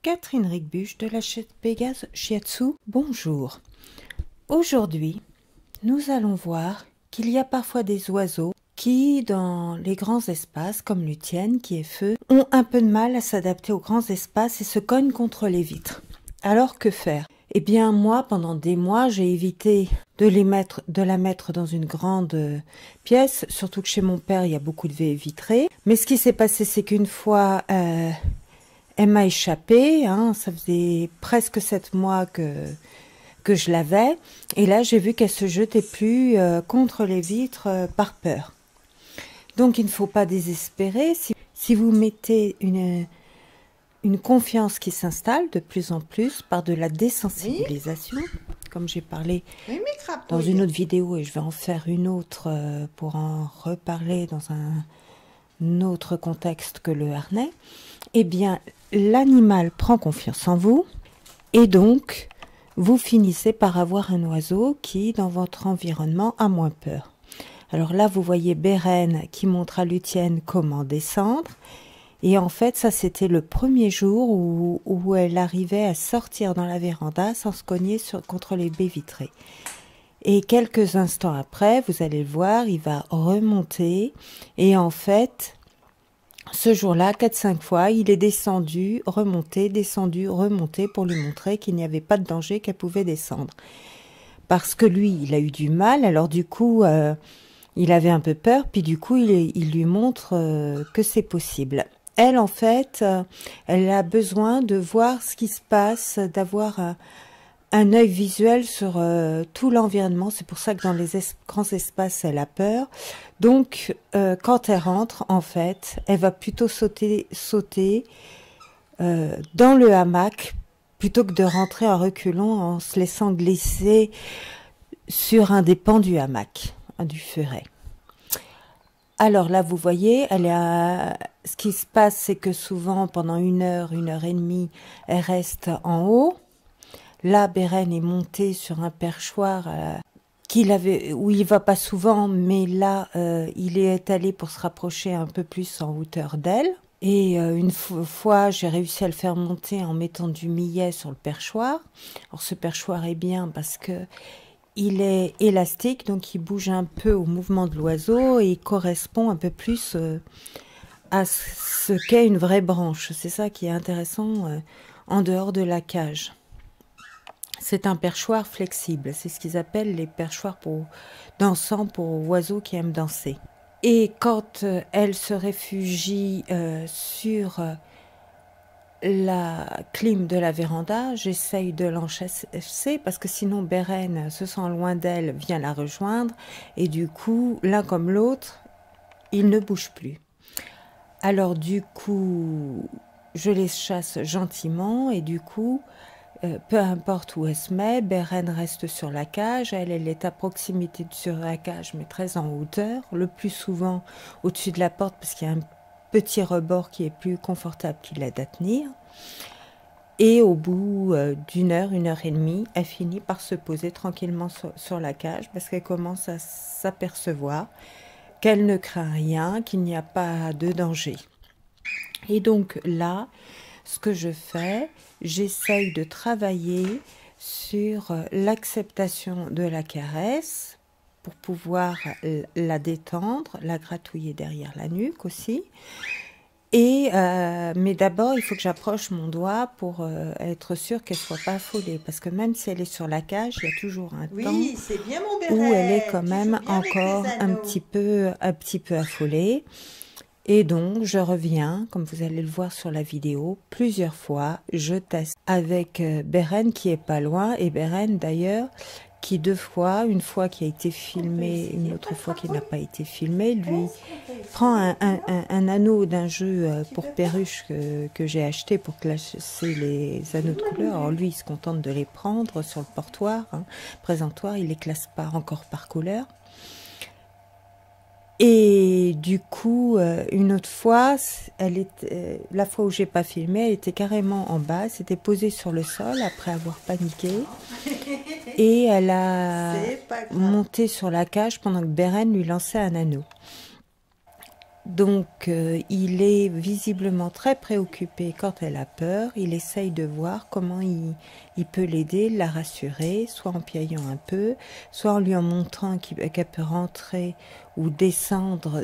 Catherine Ricbush de la chaîne Pégase Shiatsu. Bonjour. Aujourd'hui, nous allons voir qu'il y a parfois des oiseaux qui, dans les grands espaces, comme le tien qui est feu, ont un peu de mal à s'adapter aux grands espaces et se cognent contre les vitres. Alors que faire? Eh bien, moi, pendant des mois, j'ai évité de la mettre dans une grande pièce, surtout que chez mon père, il y a beaucoup de baies vitrées. Mais ce qui s'est passé, c'est qu'une fois, elle m'a échappé, hein, ça faisait presque 7 mois que je l'avais. Et là, j'ai vu qu'elle se jetait plus contre les vitres par peur. Donc, il ne faut pas désespérer. Si vous mettez une confiance qui s'installe de plus en plus par de la désensibilisation, comme j'ai parlé dans une autre vidéo, et je vais en faire une autre pour en reparler dans un autre contexte que le harnais, eh bien, l'animal prend confiance en vous, et donc, vous finissez par avoir un oiseau qui, dans votre environnement, a moins peur. Alors là, vous voyez Bérène qui montre à Lucienne comment descendre. Et en fait, ça, c'était le premier jour où elle arrivait à sortir dans la véranda sans se cogner contre les baies vitrées. Et quelques instants après, vous allez le voir, il va remonter. Et en fait, ce jour-là, 4-5 fois, il est descendu, remonté pour lui montrer qu'il n'y avait pas de danger, qu'elle pouvait descendre. Parce que lui, il a eu du mal, alors du coup, il avait un peu peur, puis du coup, il lui montre que c'est possible. Elle, en fait, elle a besoin de voir ce qui se passe, d'avoir un œil visuel sur tout l'environnement. C'est pour ça que dans les grands espaces, elle a peur. Donc, quand elle rentre, en fait, elle va plutôt sauter dans le hamac plutôt que de rentrer en reculant, en se laissant glisser sur un des pans du hamac, du furet. Alors là, vous voyez, ce qui se passe, c'est que souvent, pendant 1 heure et demie, elle reste en haut. Là, Bérène est montée sur un perchoir où il va pas souvent, mais là, il est allé pour se rapprocher un peu plus en hauteur d'elle. Et une fois, j'ai réussi à le faire monter en mettant du millet sur le perchoir. Alors, ce perchoir est bien parce que il est élastique, donc il bouge un peu au mouvement de l'oiseau et il correspond un peu plus à ce qu'est une vraie branche. C'est ça qui est intéressant en dehors de la cage. C'est un perchoir flexible. C'est ce qu'ils appellent les perchoirs dansants pour oiseaux qui aiment danser. Et quand elle se réfugie sur la clim de la véranda, j'essaye de l'enchasser parce que sinon Bérène se sent loin d'elle, vient la rejoindre et du coup, l'un comme l'autre, ils ne bougent plus. Alors du coup, je les chasse gentiment et du coup, peu importe où elle se met, Bérène reste sur la cage, elle est à proximité sur la cage mais très en hauteur, le plus souvent au-dessus de la porte parce qu'il y a un petit rebord qui est plus confortable qui l'aide à tenir. Et au bout d'1 heure, 1 heure et demie, elle finit par se poser tranquillement sur la cage parce qu'elle commence à s'apercevoir qu'elle ne craint rien, qu'il n'y a pas de danger. Et donc là, ce que je fais, j'essaye de travailler sur l'acceptation de la caresse pour pouvoir la détendre, la gratouiller derrière la nuque aussi. Et mais d'abord, il faut que j'approche mon doigt pour être sûre qu'elle ne soit pas affolée. Parce que même si elle est sur la cage, il y a toujours un temps bien, mon Bérène, où elle est quand même encore un petit peu affolée. Et donc, je reviens, comme vous allez le voir sur la vidéo, plusieurs fois. Je teste avec Bérène qui est pas loin. Et Bérène, d'ailleurs, qui 2 fois, une fois qui a été filmée, une autre fois qui n'a pas été filmée, lui prend un anneau d'un jeu pour perruche que j'ai acheté pour classer les anneaux de couleur. Alors lui, il se contente de les prendre sur le portoir, présentoir, il les classe pas encore par couleur. Et du coup, une autre fois, la fois où j'ai pas filmé, elle était carrément en bas, s'était posée sur le sol après avoir paniqué. Et elle a monté sur la cage pendant que Bérène lui lançait un anneau. Donc, il est visiblement très préoccupé quand elle a peur. Il essaye de voir comment il peut l'aider, la rassurer, soit en piaillant un peu, soit en lui en montrant qu'elle peut rentrer ou descendre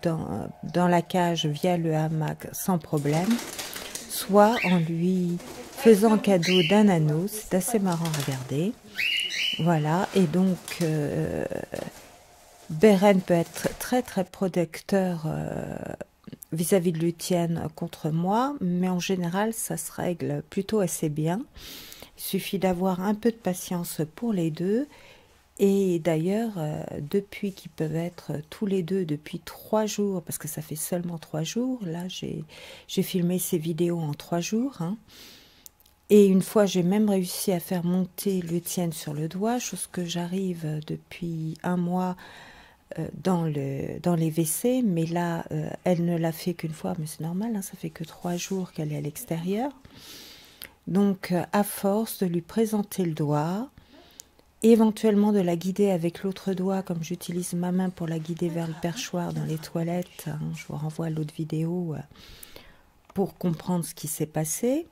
dans la cage via le hamac sans problème, soit en lui faisant cadeau d'un anneau. C'est assez marrant à regarder. Voilà, et donc Beren peut être très très protecteur vis-à-vis de Luthien contre moi, mais en général ça se règle plutôt assez bien. Il suffit d'avoir un peu de patience pour les deux. Et d'ailleurs, depuis qu'ils peuvent être tous les deux depuis 3 jours, parce que ça fait seulement 3 jours, là j'ai filmé ces vidéos en 3 jours, hein. Et une fois, j'ai même réussi à faire monter Luthien sur le doigt, chose que j'arrive depuis un mois dans les WC, mais là, elle ne l'a fait qu'une fois, mais c'est normal, hein, ça fait que 3 jours qu'elle est à l'extérieur. Donc, à force de lui présenter le doigt, éventuellement de la guider avec l'autre doigt, comme j'utilise ma main pour la guider vers le perchoir dans les toilettes, hein, je vous renvoie à l'autre vidéo pour comprendre ce qui s'est passé.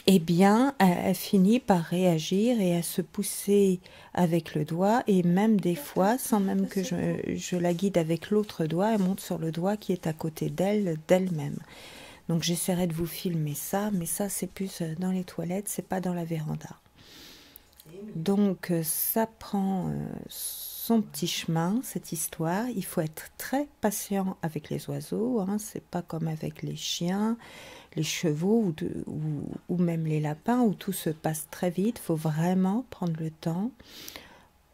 Eh bien, elle finit par réagir et à se pousser avec le doigt, et même des fois, sans même que je la guide avec l'autre doigt, elle monte sur le doigt qui est à côté d'elle-même. Donc j'essaierai de vous filmer ça, mais ça c'est plus dans les toilettes, c'est pas dans la véranda. Donc ça prend son petit chemin, cette histoire. Il faut être très patient avec les oiseaux, hein. C'est pas comme avec les chiens, les chevaux ou même les lapins où tout se passe très vite. Il faut vraiment prendre le temps,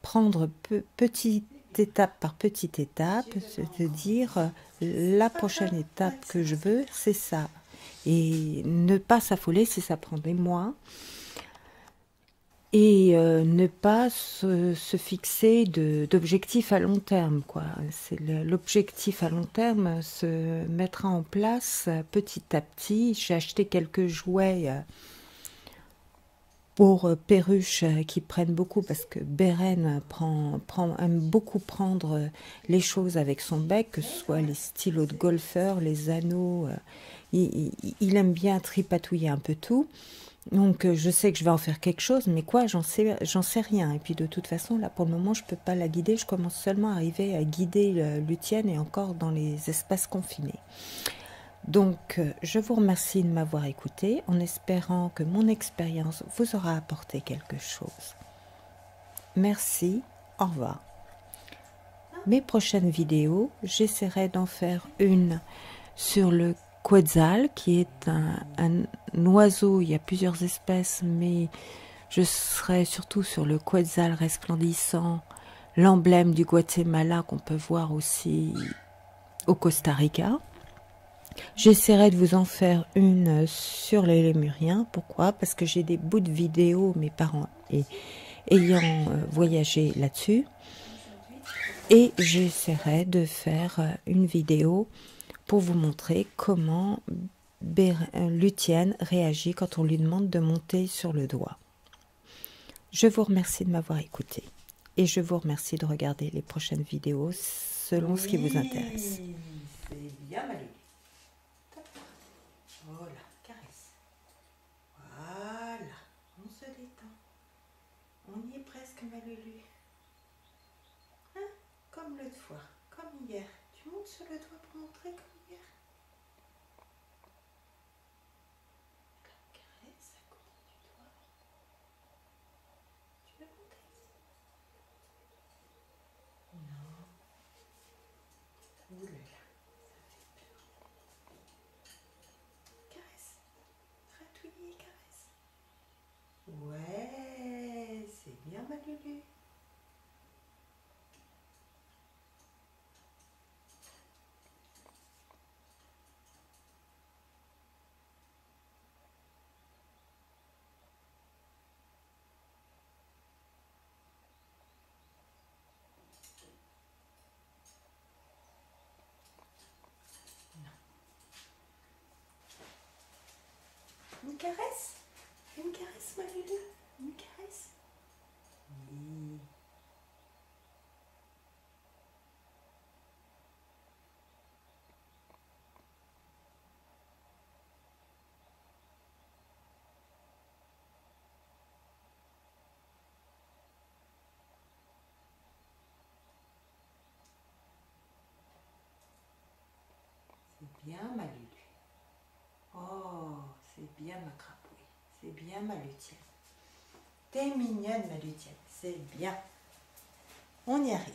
prendre petite étape par petite étape, se dire la prochaine étape que je veux, c'est ça. Et ne pas s'affoler si ça prend des mois. Et ne pas se fixer d'objectifs à long terme, quoi. C'est l'objectif à long terme se mettra en place petit à petit. J'ai acheté quelques jouets pour perruches qui prennent beaucoup, parce que Beren aime beaucoup prendre les choses avec son bec, que ce soit les stylos de golfeur, les anneaux. Il aime bien tripatouiller un peu tout. Donc je sais que je vais en faire quelque chose, mais quoi, j'en sais rien. Et puis de toute façon, là pour le moment, je peux pas la guider. Je commence seulement à arriver à guider Luthien, et encore dans les espaces confinés. Donc je vous remercie de m'avoir écouté, en espérant que mon expérience vous aura apporté quelque chose. Merci, au revoir. Mes prochaines vidéos, j'essaierai d'en faire une sur le quetzal, qui est un oiseau. Il y a plusieurs espèces, mais je serai surtout sur le quetzal resplendissant, l'emblème du Guatemala qu'on peut voir aussi au Costa Rica. J'essaierai de vous en faire une sur les lémuriens. Pourquoi? Parce que j'ai des bouts de vidéos, mes parents ayant voyagé là-dessus. Et j'essaierai de faire une vidéo pour vous montrer comment Luthien réagit quand on lui demande de monter sur le doigt. Je vous remercie de m'avoir écouté, et je vous remercie de regarder les prochaines vidéos selon ce qui vous intéresse. C'est bien, Malulu. Voilà, caresse. Voilà, on se détend. On y est presque, Malulu. Hein? Comme l'autre fois, comme hier. Tu montes sur le doigt pour montrer comme hier. Caresse à côté du doigt. Tu veux monter? Non. Oulala, ça fait peur. Caresse. Ratouiller, caresse. Ouais, c'est bien, Malulu. Une caresse? Une caresse, Malulu? Une caresse? Oui. bien ma Lulu. Oh, c'est bien ma crapouille. C'est bien ma lutienne. T'es mignonne ma lutienne. C'est bien. On y arrive.